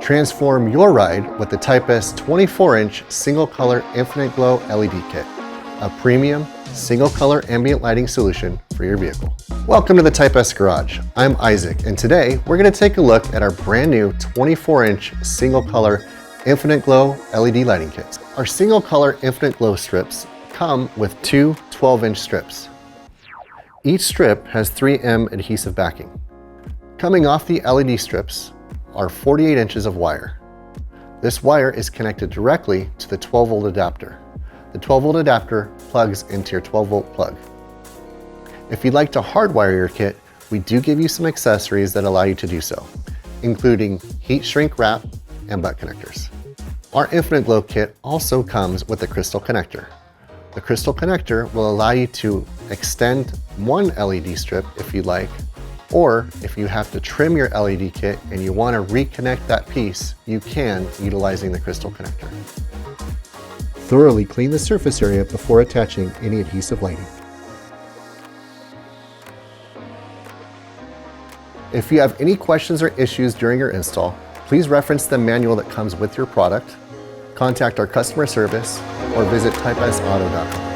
Transform your ride with the Type S 24-inch single color infinite glow LED kit, a premium single color ambient lighting solution for your vehicle. Welcome to the Type S Garage. I'm Isaac, and today we're going to take a look at our brand new 24-inch single color infinite glow LED lighting kits. Our single color infinite glow strips come with two 12-inch strips. Each strip has 3M adhesive backing. Coming off the LED strips are 48 inches of wire. This wire is connected directly to the 12-volt adapter. The 12-volt adapter plugs into your 12-volt plug. If you'd like to hardwire your kit, we do give you some accessories that allow you to do so, including heat shrink wrap and butt connectors. Our Infinite Glow kit also comes with a crystal connector. The crystal connector will allow you to extend one LED strip if you'd like, or if you have to trim your LED kit and you want to reconnect that piece, you can utilizing the crystal connector. Thoroughly clean the surface area before attaching any adhesive lighting. If you have any questions or issues during your install, please reference the manual that comes with your product, contact our customer service, or visit typesauto.com.